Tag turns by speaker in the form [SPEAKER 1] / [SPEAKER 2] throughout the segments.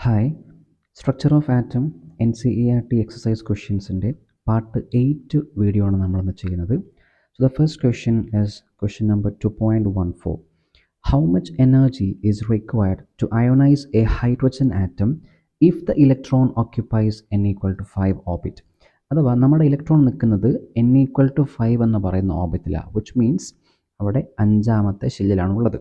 [SPEAKER 1] Hi, structure of atom NCERT exercise ക്വസ്റ്റ്യൻസിൻ്റെ part 8 video ആണ് നമ്മളിന്ന് ചെയ്യുന്നത്. So the first question is question number 2.14. How much energy is required to ionise a hydrogen atom if the electron occupies n=5 orbit. അഥവാ നമ്മുടെ electron നിൽക്കുന്നത് n=5 എന്ന് പറയുന്ന ഓർബിറ്റിലാണ്, which means അവിടെ 5ാമത്തെ ഷെല്ലിലാണുള്ളത്.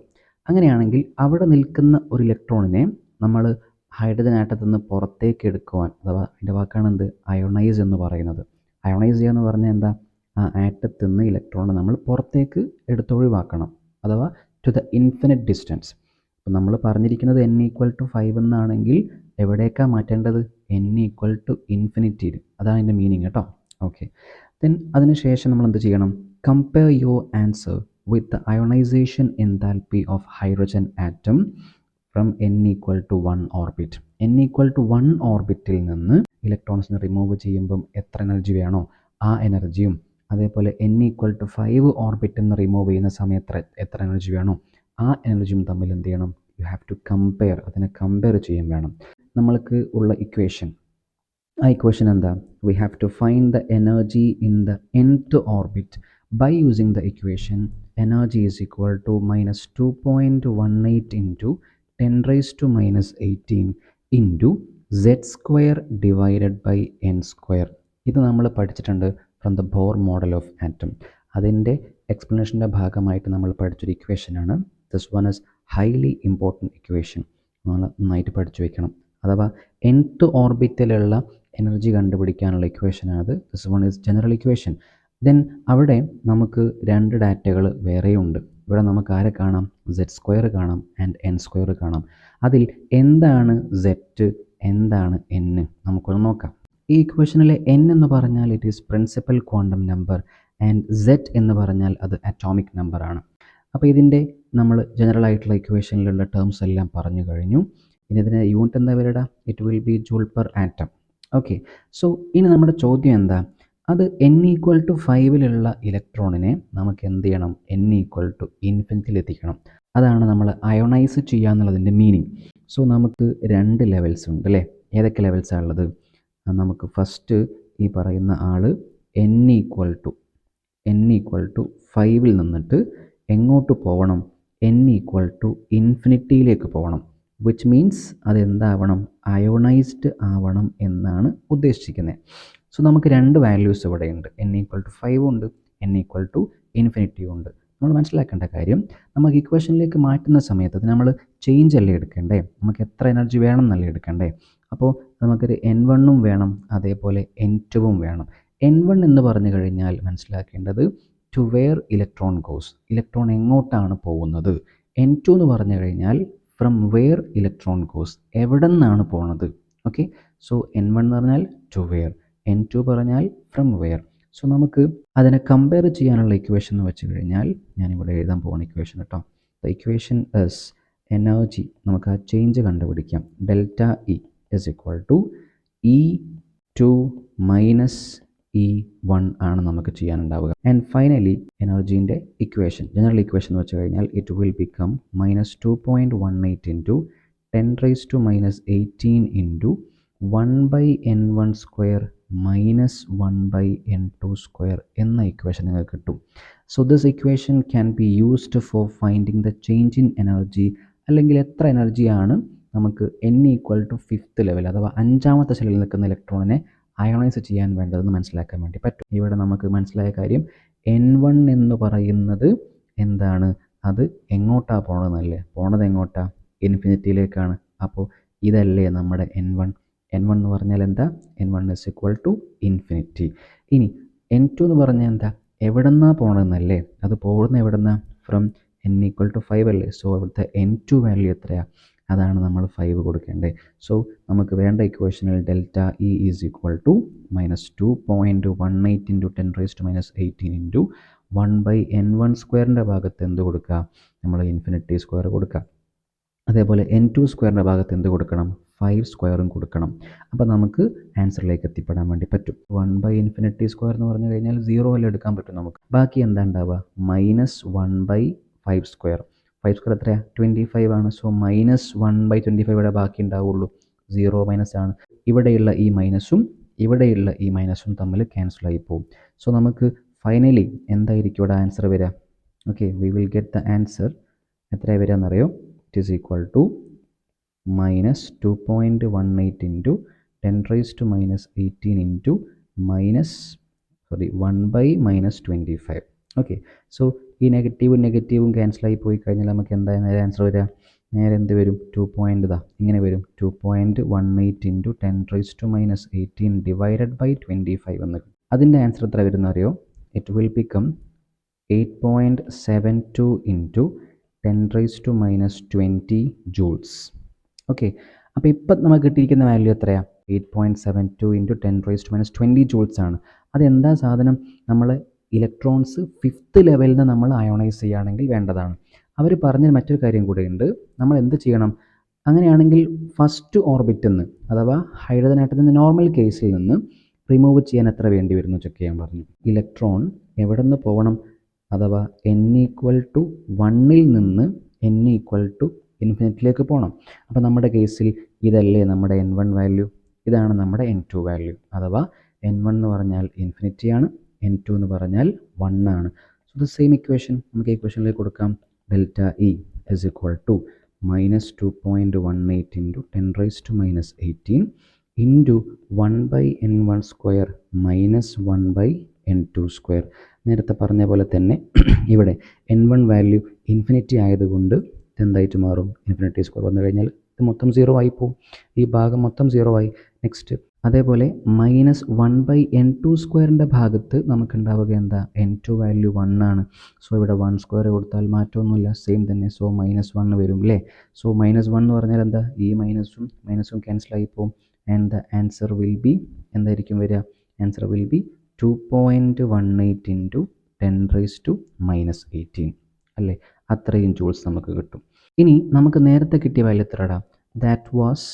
[SPEAKER 1] അങ്ങനെയാണെങ്കിൽ അവിടെ നിൽക്കുന്ന ഒരു ഇലക്ട്രോണിനെ നമ്മൾ ഹൈഡ്രജൻ ആറ്റത്തിൽ നിന്ന് പുറത്തേക്ക് എടുക്കുവാൻ, അഥവാ അതിൻ്റെ വാക്കാണ് എന്ത്, അയോണൈസ് എന്ന് പറയുന്നത്. അയോണൈസ് ചെയ്യുക എന്ന് പറഞ്ഞാൽ എന്താ, ആ ആറ്റത്തിൽ നിന്ന് ഇലക്ട്രോണിനെ നമ്മൾ പുറത്തേക്ക് എടുത്തൊഴിവാക്കണം, അഥവാ ടു ദ ഇൻഫിനിറ്റ് ഡിസ്റ്റൻസ്. അപ്പോൾ നമ്മൾ പറഞ്ഞിരിക്കുന്നത് n=5 എന്നാണെങ്കിൽ എവിടേക്കാണ് മാറ്റേണ്ടത്, n=∞. അതാണ് അതിൻ്റെ മീനിങ് കേട്ടോ. ഓക്കെ, ദെൻ അതിനുശേഷം നമ്മൾ എന്ത് ചെയ്യണം, compare your answer with the ionisation enthalpy of hydrogen atom from n=1 orbit. n=1 ഓർബിറ്റിൽ നിന്ന് ഇലക്ട്രോൺസിനെ റിമൂവ് ചെയ്യുമ്പം എത്ര എനർജി വേണോ ആ എനർജിയും, അതേപോലെ n=5 ഓർബിറ്റിൽ നിന്ന് റിമൂവ് ചെയ്യുന്ന സമയത്ത് എത്ര എനർജി വേണോ ആ എനർജിയും തമ്മിൽ എന്ത് ചെയ്യണം, യു ഹാവ് ടു കമ്പയർ. അതിനെ കമ്പയർ ചെയ്യാൻ വേണം. നമ്മൾക്ക് ഉള്ള ഇക്വേഷൻ, ആ ഇക്വേഷൻ എന്താ, we have to find the energy in the nth orbit by using the equation energy is equal to -2.18 into 10⁻⁻18 into z² divided by n². ഇത് നമ്മൾ പഠിച്ചിട്ടുണ്ട് from the Bohr model of atom. അതിൻ്റെ എക്സ്പ്ലനേഷൻ്റെ ഭാഗമായിട്ട് നമ്മൾ പഠിച്ചൊരു ഇക്വേഷനാണ്. This one is highly important equation. നമ്മൾ നന്നായിട്ട് പഠിച്ചു വയ്ക്കണം. അഥവാ nth ഓർബിറ്റിലുള്ള എനർജി കണ്ടുപിടിക്കാനുള്ള ഇക്വേഷനാണത്. This one is general equation. Then അവിടെ നമുക്ക് 2 ഡാറ്റകൾ വേറെയുണ്ട്. ഇവിടെ നമുക്ക് ആരെ കാണാം, z² കാണാം ആൻഡ് n² കാണാം. അതിൽ എന്താണ് z, എന്താണ് n, നമുക്കൊന്ന് നോക്കാം. ഈ ഇക്വേഷനിലെ n എന്ന് പറഞ്ഞാൽ it is principal quantum number and z എന്ന് പറഞ്ഞാൽ അത് അറ്റോമിക് നമ്പറാണ്. അപ്പോൾ ഇതിൻ്റെ നമ്മൾ ജനറൽ ആയിട്ടുള്ള ഇക്വേഷനിലുള്ള ടേംസ് എല്ലാം പറഞ്ഞു കഴിഞ്ഞു. ഇനി ഇതിന് യൂണിറ്റ് എന്താ വരിക, it will be joule per atom. Okay, so ഇനി നമ്മുടെ ചോദ്യം എന്താ, അത് n=5 ഇലക്ട്രോണിനെ നമുക്ക് എന്ത് ചെയ്യണം, n=∞ എത്തിക്കണം. അതാണ് നമ്മൾ അയോണൈസ് ചെയ്യുക എന്നുള്ളതിൻ്റെ മീനിങ്. സോ നമുക്ക് 2 ലെവൽസ് ഉണ്ട് അല്ലേ. ഏതൊക്കെ ലെവൽസാണ് ഉള്ളത്, നമുക്ക് ഫസ്റ്റ് ഈ പറയുന്ന ആൾ n=5 നിന്നിട്ട് എങ്ങോട്ട് പോകണം, n=∞ പോകണം. വിച്ച് മീൻസ് അതെന്താവണം, അയോണൈസ്ഡ് ആവണം എന്നാണ് ഉദ്ദേശിക്കുന്നത്. സോ നമുക്ക് 2 വാല്യൂസ് ഇവിടെ ഉണ്ട്, n=5 ഉണ്ട്, n=∞ ഉണ്ട്. നമ്മൾ മനസ്സിലാക്കേണ്ട കാര്യം, നമുക്ക് ഇക്വേഷനിലേക്ക് മാറ്റുന്ന സമയത്ത് അത് നമ്മൾ ചേഞ്ച് അല്ലേ എടുക്കണ്ടേ, നമുക്ക് എത്ര എനർജി വേണം എന്നല്ലേ എടുക്കണ്ടേ. അപ്പോൾ നമുക്കൊരു n1 വേണം, അതേപോലെ n2 വേണം. n1 എന്ന് പറഞ്ഞു കഴിഞ്ഞാൽ മനസ്സിലാക്കേണ്ടത് to where electron goes, electron എങ്ങോട്ടാണ് പോകുന്നത്. n2 എന്ന് പറഞ്ഞു കഴിഞ്ഞാൽ ഫ്രം വെയർ ഇലക്ട്രോൺ ഗോസ്, എവിടെ നിന്നാണ് പോകുന്നത്. ഓക്കെ, സോ n1 എന്ന് പറഞ്ഞാൽ ടു വെയർ, n2 പറഞ്ഞാൽ ഫ്രം വെയർ. സോ നമുക്ക് അതിനെ കമ്പയർ ചെയ്യാനുള്ള ഇക്വേഷൻ എന്ന് വെച്ച് കഴിഞ്ഞാൽ ഞാനിവിടെ എഴുതാൻ പോകുന്ന ഇക്വേഷൻ കേട്ടോ. ദ ഇക്വേഷൻ ഇസ് എനർജി, നമുക്ക് ആ ചേഞ്ച് കണ്ടുപിടിക്കാം. ΔE is equal to E2 minus E1 ആണ് നമുക്ക് ചെയ്യാനുണ്ടാവുക. ആൻഡ് ഫൈനലി എനർജീൻ്റെ ഇക്വേഷൻ, ജനറൽ ഇക്വേഷൻ എന്ന് വെച്ച് കഴിഞ്ഞാൽ it will become -2.18 into 10⁻⁻18 into 1/n1² minus 1/n2² എന്ന ഇക്വേഷൻ നിങ്ങൾക്ക് കിട്ടും. So this equation can be used for finding the change in energy, അല്ലെങ്കിൽ എത്ര എനർജിയാണ് നമുക്ക് n=5th ലെവൽ അഥവാ 5ാമത്തെ ഷെല്ലിൽ നിൽക്കുന്ന ഇലക്ട്രോണിനെ അയോണൈസ് ചെയ്യാൻ വേണ്ടതെന്ന് മനസ്സിലാക്കാൻ വേണ്ടി പറ്റും. ഇവിടെ നമുക്ക് മനസ്സിലായ കാര്യം, n1 എന്ന് പറയുന്നത് എന്താണ്, അത് എങ്ങോട്ടാണ് പോണതെന്നല്ലേ, പോണത് എങ്ങോട്ടാണ്, ഇൻഫിനിറ്റിയിലേക്കാണ്. അപ്പോൾ ഇതല്ലേ നമ്മുടെ n1 എന്ന് പറഞ്ഞാൽ എന്താ, n1 is equal to infinity. ഇനി n2 എന്ന് പറഞ്ഞാൽ എന്താ, എവിടെ നിന്നാണ് പോകണമെന്നല്ലേ, അത് പോകുന്ന എവിടെ നിന്നാണ്, ഫ്രം n=5 അല്ലേ. സോ അവിടുത്തെ n2 വാല്യൂ എത്രയാണ്, അതാണ് നമ്മൾ 5 കൊടുക്കേണ്ടത്. സോ നമുക്ക് വേണ്ട ഇക്വേഷനിൽ ΔE is equal to -2.18 into 10⁻⁻18 into 1/n1² ഭാഗത്ത് എന്ത് കൊടുക്കുക, നമ്മൾ ∞² കൊടുക്കുക. അതേപോലെ n2² ഭാഗത്ത് എന്ത് കൊടുക്കണം, 5² കൊടുക്കണം. അപ്പോൾ നമുക്ക് ആൻസറിലേക്ക് എത്തിപ്പെടാൻ വേണ്ടി പറ്റും. 1/∞² എന്ന് പറഞ്ഞു കഴിഞ്ഞാൽ 0 അല്ലേ എടുക്കാൻ പറ്റും നമുക്ക്. ബാക്കി എന്താ ഉണ്ടാവുക, -1/5². 5² എത്രയാണ്, 25 ആണ്. സോ -1/25 ഇവിടെ ബാക്കി ഉണ്ടാവുള്ളൂ, സീറോ മൈനസ് ആണ്. ഇവിടെയുള്ള ഈ മൈനസും ഇവിടെയുള്ള ഈ മൈനസും തമ്മിൽ ക്യാൻസൽ ആയി പോകും. സോ നമുക്ക് ഫൈനലി എന്തായിരിക്കും ഇവിടെ ആൻസർ വരിക? Okay, we will get the answer. എത്രയാണ് വരിക എന്നറിയോ? It is equal to minus 2.18 into 10⁻⁻18 into one by minus 25. Okay, so ഈ നെഗറ്റീവും ക്യാൻസലായി പോയി കഴിഞ്ഞാൽ നമുക്ക് എന്താ നേരെ ആൻസർ വരിക? നേരെ എന്ത് വരും? 2 ഇങ്ങനെ വരും, 2.18 ഇൻറ്റു 10⁻⁻18 ഡിവൈഡഡ് ബൈ 25 എന്ന്. അതിൻ്റെ ആൻസർ എത്ര വരുന്ന അറിയോ? It will become 8.72 into 10⁻20 joules. Okay, അപ്പോൾ ഇപ്പം നമുക്ക് കിട്ടിയിരിക്കുന്ന വാല്യൂ എത്രയാണ്? 8.72 ഇൻറ്റു 10⁻20 ജൂൾസ് ആണ്. അതെന്താ സാധനം? നമ്മൾ ഇലക്ട്രോൺസ് 5th ലെവലിൽ നിന്ന് നമ്മൾ അയോണൈസ് ചെയ്യുകയാണെങ്കിൽ വേണ്ടതാണ്. അവർ പറഞ്ഞ മറ്റൊരു കാര്യം കൂടെയുണ്ട്. നമ്മൾ എന്ത് ചെയ്യണം? അങ്ങനെയാണെങ്കിൽ ഫസ്റ്റ് ഓർബിറ്റിൽ നിന്ന്, അഥവാ ഹൈഡ്രജൻ ആറ്റത്തിൻ്റെ നോർമൽ കേസിൽ നിന്ന് റിമൂവ് ചെയ്യാൻ എത്ര വേണ്ടി വരുന്നു ചെക്ക് ചെയ്യാൻ പറഞ്ഞു. ഇലക്ട്രോൺ എവിടെ നിന്ന് പോകണം? അഥവാ n=1 നിന്ന് n=∞ പോകണം. അപ്പോൾ നമ്മുടെ കേസിൽ ഇതല്ലേ നമ്മുടെ n1 വാല്യൂ, ഇതാണ് നമ്മുടെ n2 വാല്യൂ. അഥവാ n1 എന്ന് പറഞ്ഞാൽ ഇൻഫിനിറ്റി ആണ്, n2 എന്ന് പറഞ്ഞാൽ 1 ആണ്. സോ ദ സെയിം ഇക്വേഷൻ നമുക്ക് ഇക്വേഷനിലേക്ക് കൊടുക്കാം. Delta E is equal to minus 2.18 into 10⁻⁻18 into 1/n1² minus 1/n2². നേരത്തെ പറഞ്ഞ പോലെ തന്നെ ഇവിടെ n1 വാല്യൂ ഇൻഫിനിറ്റി ആയതുകൊണ്ട് ഇതെന്തായിട്ട് മാറും? ഇൻഫിനിറ്റി² വന്നു കഴിഞ്ഞാൽ ഇത് മൊത്തം 0 ആയി പോകും. ഈ ഭാഗം മൊത്തം 0 ആയി. നെക്സ്റ്റ് അതേപോലെ മൈനസ് 1/n2² ഭാഗത്ത് നമുക്കുണ്ടാവുക എന്താ? n2 വാല്യൂ 1 ആണ്. സോ ഇവിടെ 1² കൊടുത്താൽ മാറ്റമൊന്നുമില്ല, സെയിം തന്നെ. സോ -1 വരും അല്ലേ? സോ -1 എന്ന് പറഞ്ഞാൽ എന്താ? ഈ മൈനസും ക്യാൻസലായി പോകും. And the answer will be എന്തായിരിക്കും വരിക? ആൻസർ വിൽ ബി 2.18 ഇൻറ്റു 10⁻⁻18 അല്ലേ? അത്രയും ജൂൾസ് നമുക്ക് കിട്ടും. ഇനി നമുക്ക് നേരത്തെ കിട്ടിയ വാല്യൂ എത്രടാ? ദാറ്റ് വാസ്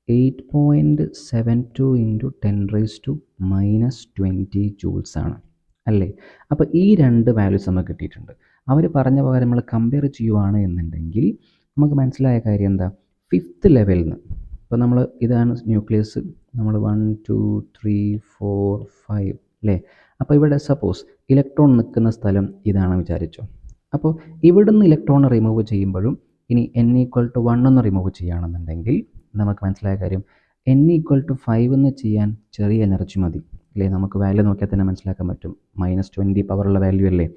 [SPEAKER 1] 8.72 ഇൻറ്റു 10⁻⁻20 ജൂൾസ് ആണ് അല്ലേ? അപ്പോൾ ഈ രണ്ട് വാല്യൂസ് നമുക്ക് കിട്ടിയിട്ടുണ്ട്. അവർ പറഞ്ഞ പോലെ നമ്മൾ കമ്പയർ ചെയ്യുവാണ് എന്നുണ്ടെങ്കിൽ നമുക്ക് മനസ്സിലായ കാര്യം എന്താ? 5th ലെവലിൽ നിന്ന്, ഇപ്പോൾ നമ്മൾ ഇതാണ് ന്യൂക്ലിയസ്, നമ്മൾ 1 2 3 4 5 അല്ലേ? അപ്പോൾ ഇവിടെ സപ്പോസ് ഇലക്ട്രോൺ നിൽക്കുന്ന സ്ഥലം ഇതാണെന്ന് വിചാരിച്ചോ. അപ്പോൾ ഇവിടുന്ന് ഇലക്ട്രോൺ റിമൂവ് ചെയ്യുമ്പോഴും ഇനി n=1 എന്ന് റിമൂവ് ചെയ്യുകയാണെന്നുണ്ടെങ്കിൽ നമുക്ക് മനസ്സിലായ കാര്യം n=5 എന്ന് ചെയ്യാൻ ചെറിയ എനർജി മതി അല്ലേ? നമുക്ക് വാല്യൂ നോക്കിയാൽ തന്നെ മനസ്സിലാക്കാൻ പറ്റും. -20 പവറുള്ള വാല്യൂ അല്ലേ?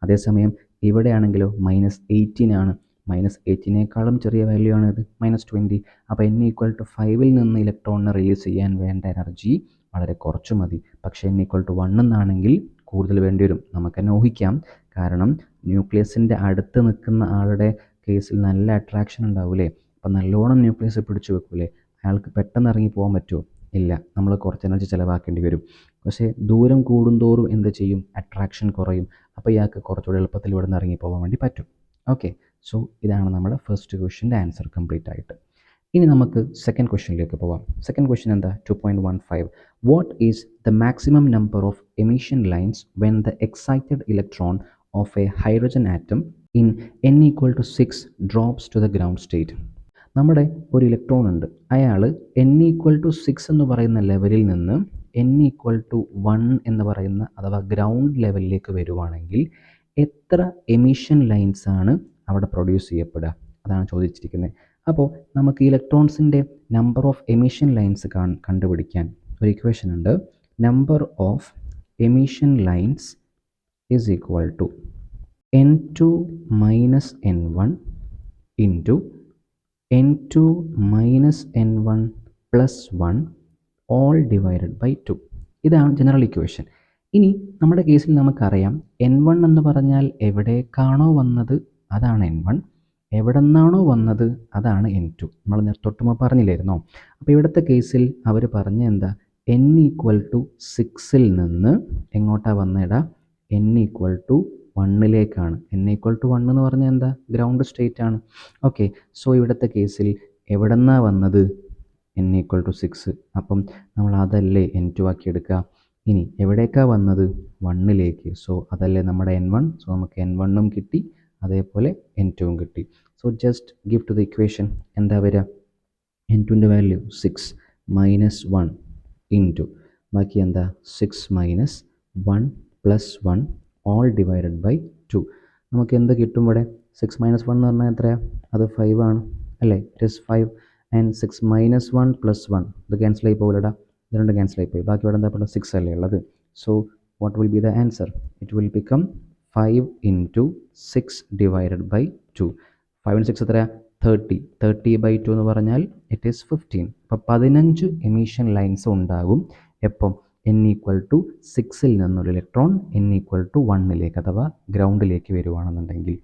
[SPEAKER 1] അതേസമയം ഇവിടെയാണെങ്കിലോ -18 ആണ്. -18നേക്കാളും ചെറിയ വാല്യൂ ആണ് ഇത്, -20. അപ്പോൾ n=5 നിന്ന് ഇലക്ട്രോണിനെ റിലീസ് ചെയ്യാൻ വേണ്ട എനർജി വളരെ കുറച്ച് മതി. പക്ഷേ n=1 എന്നാണെങ്കിൽ കൂടുതൽ വേണ്ടി വരും. നമുക്ക് തന്നെ ഊഹിക്കാം. കാരണം ന്യൂക്ലിയസിൻ്റെ അടുത്ത് നിൽക്കുന്ന ആളുടെ കേസിൽ നല്ല അട്രാക്ഷൻ ഉണ്ടാവില്ലേ? അപ്പം നല്ലോണം ന്യൂക്ലിയസ് പിടിച്ചു വെക്കൂലേ? അയാൾക്ക് പെട്ടെന്ന് ഇറങ്ങി പോകാൻ പറ്റുമോ? ഇല്ല, നമ്മൾ കുറച്ച് എനർജി ചിലവാക്കേണ്ടി വരും. പക്ഷേ ദൂരം കൂടുന്തോറും എന്ത് ചെയ്യും? അട്രാക്ഷൻ കുറയും. അപ്പോൾ ഇയാൾക്ക് കുറച്ചുകൂടി എളുപ്പത്തിൽ ഇവിടെ നിന്ന് ഇറങ്ങി പോകാൻ വേണ്ടി പറ്റും. ഓക്കെ, സോ ഇതാണ് നമ്മുടെ ഫസ്റ്റ് ക്വസ്റ്റ്യൻ്റെ ആൻസർ കംപ്ലീറ്റ് ആയിട്ട്. ഇനി നമുക്ക് സെക്കൻഡ് ക്വസ്റ്റ്യനിലേക്ക് പോവാം. സെക്കൻഡ് ക്വസ്റ്റ്യൻ എന്താ? 2.15. What is the maximum number of emission lines when the excited electron of a hydrogen atom in n=6 drops to the ground state? നമ്മുടെ ഒരു ഇലക്ട്രോൺ ഉണ്ട്, അയാൾ n=6 എന്ന് പറയുന്ന ലെവലിൽ നിന്ന് n=1 എന്ന് പറയുന്ന അഥവാ ഗ്രൗണ്ട് ലെവലിലേക്ക് വരുവാണെങ്കിൽ എത്ര എമിഷൻ ലൈൻസ് ആണ് അവിടെ പ്രൊഡ്യൂസ് ചെയ്യപ്പെടുക? അതാണ് ചോദിച്ചിരിക്കുന്നത്. അപ്പോൾ നമുക്ക് ഇലക്ട്രോൺസിൻ്റെ നമ്പർ ഓഫ് എമിഷൻ ലൈൻസ് കണ്ടുപിടിക്കാൻ ഒരു ഇക്വേഷൻ ഉണ്ട്. Number of emission lines is equal to n2 minus n1 into n2 minus n1 plus 1 all divided by 2. ഇതാണ് ജനറൽ ഇക്വേഷൻ. ഇനി നമ്മുടെ കേസിൽ നമുക്കറിയാം n1 എന്ന് പറഞ്ഞാൽ എവിടേക്കാണോ വന്നത് അതാണ് n1, എവിടെ നിന്നാണോ വന്നത് അതാണ് n2. നമ്മൾ തൊട്ടുമ്പോൾ പറഞ്ഞില്ലായിരുന്നോ? അപ്പോൾ ഇവിടുത്തെ കേസിൽ അവർ പറഞ്ഞ എന്താ? n=6 നിന്ന് എങ്ങോട്ടാണ് വന്നിടാ? n=1ലേക്കാണ്. n=1 എന്ന് പറഞ്ഞാൽ എന്താ? ഗ്രൗണ്ട് സ്റ്റേറ്റ് ആണ്. ഓക്കെ, സോ ഇവിടുത്തെ കേസിൽ എവിടെ നിന്നാണ് വന്നത്? n=6. അപ്പം നമ്മൾ അതല്ലേ n2 ആക്കി എടുക്കുക. ഇനി എവിടേക്കാണ് വന്നത്? 1ലേക്ക്. സോ അതല്ലേ നമ്മുടെ n1. സോ നമുക്ക് n1ഉം കിട്ടി, അതേപോലെ n2ഉം കിട്ടി. So just give to the equation. എന്താ വരിക? n2ൻ്റെ വാല്യൂ 6, -1 ഇൻറ്റു ബാക്കി എന്താ 6 minus 1 plus 1 all divided by 2. നമുക്ക് എന്ത് കിട്ടും ഇവിടെ? 6 മൈനസ് 1 എന്ന് പറഞ്ഞാൽ എത്രയാണ്? അത് 5 ആണ് അല്ലേ? It is 5 and 6 minus 1 plus 1 ഇത് ക്യാൻസൽ ആയി പോകില്ലടാ, ഇത് രണ്ട് ക്യാൻസൽ ആയി പോയി. ബാക്കി ഇവിടെ എന്താ പറയുക? 6 അല്ലേ ഉള്ളത്. So what will be the answer? It will become 5 into 6 divided by 2. 5 into 6 എത്രയാണ്? 30. 30 ബൈ 2 എന്ന് പറഞ്ഞാൽ ഇറ്റ് ഈസ് 15. അപ്പോൾ 15 എമിഷൻ ലൈൻസ് ഉണ്ടാകും. എപ്പം? n ഈക്വൽ ടു 6ൽ നിന്നൊരു ഇലക്ട്രോൺ n ഈക്വൽ ടു 1ലേക്ക് അഥവാ ഗ്രൗണ്ടിലേക്ക് വരുവാണെന്നുണ്ടെങ്കിൽ.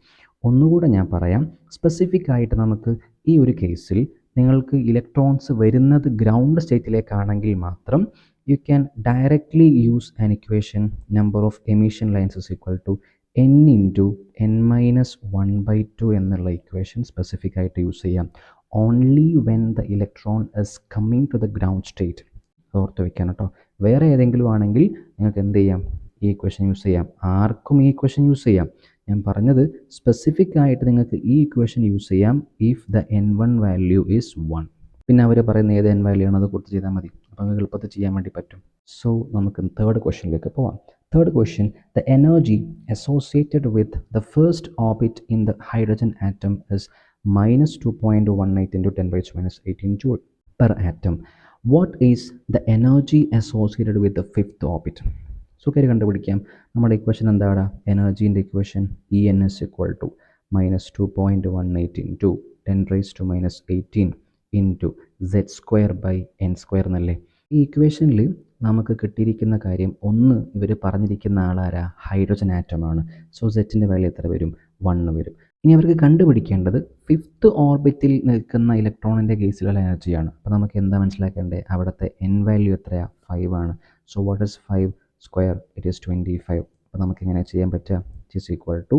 [SPEAKER 1] ഒന്നുകൂടെ ഞാൻ പറയാം, സ്പെസിഫിക് ആയിട്ട് നമുക്ക് ഈ ഒരു കേസിൽ നിങ്ങൾക്ക് ഇലക്ട്രോൺസ് വരുന്നത് ഗ്രൗണ്ട് സ്റ്റേറ്റിലേക്കാണെങ്കിൽ മാത്രം you can directly use an equation number of emission lines is equal to n into n minus 1 by 2 എന്നുള്ള ഇക്വേഷൻ സ്പെസിഫിക് ആയിട്ട് യൂസ് ചെയ്യാം. Only when the electron is coming to the ground state. ഓർത്ത് വയ്ക്കാൻ കേട്ടോ. വേറെ ഏതെങ്കിലും ആണെങ്കിൽ നിങ്ങൾക്ക് എന്ത് ചെയ്യാം? ഈ ഇക്വേഷൻ യൂസ് ചെയ്യാം. ആർക്കും ഈ ഇക്വേഷൻ യൂസ് ചെയ്യാം. ഞാൻ പറഞ്ഞത് സ്പെസിഫിക് ആയിട്ട് നിങ്ങൾക്ക് ഈ ഇക്വേഷൻ യൂസ് ചെയ്യാം if the n1 value is 1. പിന്നെ അവർ പറയുന്ന ഏത് n വാല്യൂ ആണ് അത് കൊടുത്ത് ചെയ്താൽ മതി. അപ്പോൾ നിങ്ങൾക്ക് എളുപ്പത്തിൽ ചെയ്യാൻ വേണ്ടി പറ്റും. സോ നമുക്ക് തേർഡ് ക്വസ്റ്റ്യനിലേക്ക് പോവാം. Third question, the energy associated with the first orbit in the hydrogen atom is minus 2.18 into 10 raised to minus 18 joule per atom. What is the energy associated with the fifth orbit? So കാര്യം കണ്ടുപിടിക്കാം. നമ്മുടെ equation എന്താണ്? എനർജീൻ്റെ equation En is equal to minus 2.18 into 10 raised to minus 18 into z square by n square എന്നല്ലേ. ഈ ഇക്വേഷനിൽ നമുക്ക് കിട്ടിയിരിക്കുന്ന കാര്യം ഒന്ന്, ഇവർ പറഞ്ഞിരിക്കുന്ന ആളാരാ? ഹൈഡ്രജൻ ആറ്റമാണ്. സോ സെറ്റിൻ്റെ വാല്യൂ എത്ര വരും? 1 വരും. ഇനി അവർക്ക് കണ്ടുപിടിക്കേണ്ടത് ഫിഫ്ത്ത് ഓർബിറ്റിൽ നിൽക്കുന്ന ഇലക്ട്രോണിൻ്റെ കേസിലുള്ള എനർജിയാണ്. അപ്പോൾ നമുക്ക് എന്താ മനസ്സിലാക്കേണ്ടത്? അവിടുത്തെ n വാല്യൂ എത്രയാണ്? 5 ആണ്. So what is 5 square? It is 25. അപ്പോൾ നമുക്ക് എങ്ങനെ ചെയ്യാൻ പറ്റുക? It is equal to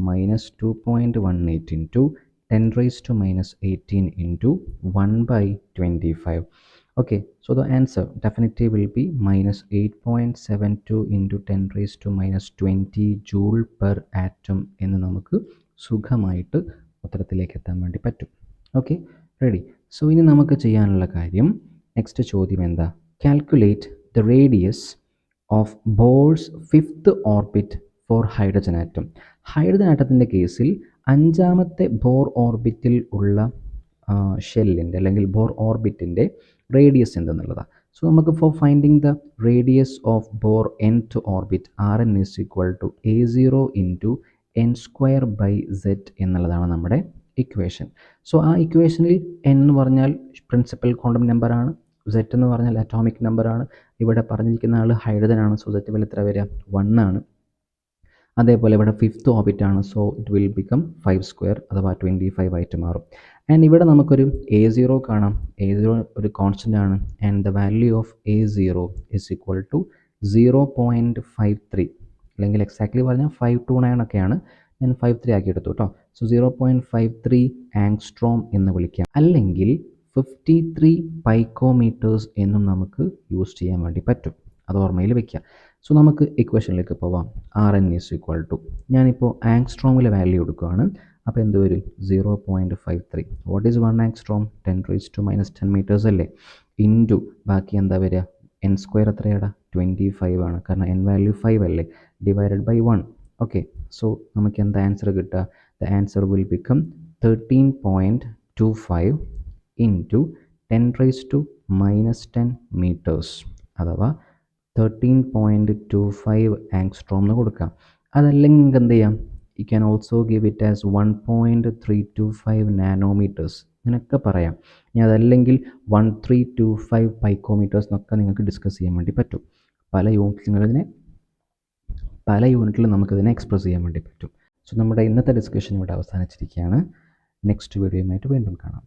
[SPEAKER 1] minus 2.18 into 10 raised to minus 18 into 1 by 25. Okay, so the answer definitely will be minus 8.72 into 10 raised to minus 20 joule per atom എന്ന് നമുക്ക് സുഖമായിട്ട് ഉത്തരത്തിലേക്ക് എത്താൻ വേണ്ടി പറ്റും. Okay, ready. സോ ഇനി നമുക്ക് ചെയ്യാനുള്ള കാര്യം, നെക്സ്റ്റ് ചോദ്യം എന്താ? Calculate the radius of Bohr's fifth orbit for hydrogen atom. Hydrogen ആറ്റത്തിൻ്റെ കേസിൽ 5ാമത്തെ ബോർ ഓർബിറ്റിൽ ഉള്ള ഷെല്ലിൻ്റെ അല്ലെങ്കിൽ ബോർ ഓർബിറ്റിൻ്റെ റേഡിയസ് എന്തെന്നുള്ളതാണ്. സോ നമുക്ക് for finding the radius of Bohr nth orbit Rn is equal to A0 into n square by z എന്നുള്ളതാണ് നമ്മുടെ ഇക്വേഷൻ. സോ ആ ഇക്വേഷനിൽ n എന്ന് പറഞ്ഞാൽ പ്രിൻസിപ്പൽ ക്വാണ്ടം നമ്പറാണ്, z എന്ന് പറഞ്ഞാൽ അറ്റോമിക് നമ്പറാണ്. ഇവിടെ പറഞ്ഞിരിക്കുന്ന ആൾ ഹൈഡ്രജൻ ആണ്. സോ z വാല്യൂ എത്ര വരിക? 1 ആണ്. അതേപോലെ ഇവിടെ ഫിഫ്ത്ത് ഓർബിറ്റ് ആണ്. So it will become 5 square അഥവാ 25 ആയിട്ട് മാറും. ആൻഡ് ഇവിടെ നമുക്കൊരു A0 കാണാം. A0 ഒരു കോൺസ്റ്റൻ്റ് ആണ്. And the value of A0 is equal to 0.53, അല്ലെങ്കിൽ എക്സാക്ട്ലി പറഞ്ഞാൽ 529 ഒക്കെയാണ്. ഞാൻ 53 ആക്കി എടുത്തു കേട്ടോ. സോ 0.53 ആങ്സ്ട്രോം എന്ന് വിളിക്കാം, അല്ലെങ്കിൽ 53 പൈക്കോമീറ്റേഴ്സ് എന്നും നമുക്ക് യൂസ് ചെയ്യാൻ വേണ്ടി പറ്റും. അത് ഓർമ്മയിൽ വയ്ക്കുക. സോ നമുക്ക് ഇക്വേഷനിലേക്ക് പോവാം. Rn ഈസ് ഈക്വൽ ടു, ഞാനിപ്പോൾ ആങ്സ്ട്രോമിലെ വാല്യൂ എടുക്കുകയാണ്. അപ്പോൾ എന്ത് വരും? 0.53. What is 1 angstrom? 10 raised to minus 10 metres അല്ലേ? ഇൻറ്റു ബാക്കി എന്താ വരിക? n square എത്രയാടാ? 25 ആണ്, കാരണം n വാല്യൂ 5 അല്ലേ, ഡിവൈഡഡ് ബൈ 1. ഓക്കെ, സോ നമുക്ക് എന്താ ആൻസർ കിട്ടുക? The answer will become 13.25 into 10 raised to minus 10 metres അഥവാ 13.25 ആങ്സ്ട്രോം എന്ന് കൊടുക്കാം. അതല്ലെങ്കിൽ നിങ്ങൾക്ക് എന്ത് ചെയ്യാം? You can also give it as 1.325 nanometres ഇങ്ങനെയൊക്കെ പറയാം. ഇനി അതല്ലെങ്കിൽ 1325 പൈക്കോമീറ്റേഴ്സ് എന്നൊക്കെ നിങ്ങൾക്ക് ഡിസ്കസ് ചെയ്യാൻ വേണ്ടി പറ്റും. പല യൂണിറ്റിൽ നമുക്കിതിനെ എക്സ്പ്രസ് ചെയ്യാൻ വേണ്ടി പറ്റും. സോ നമ്മുടെ ഇന്നത്തെ ഡിസ്കഷൻ ഇവിടെ അവസാനിച്ചിരിക്കുകയാണ്. നെക്സ്റ്റ് വീഡിയോയുമായിട്ട് വീണ്ടും കാണാം.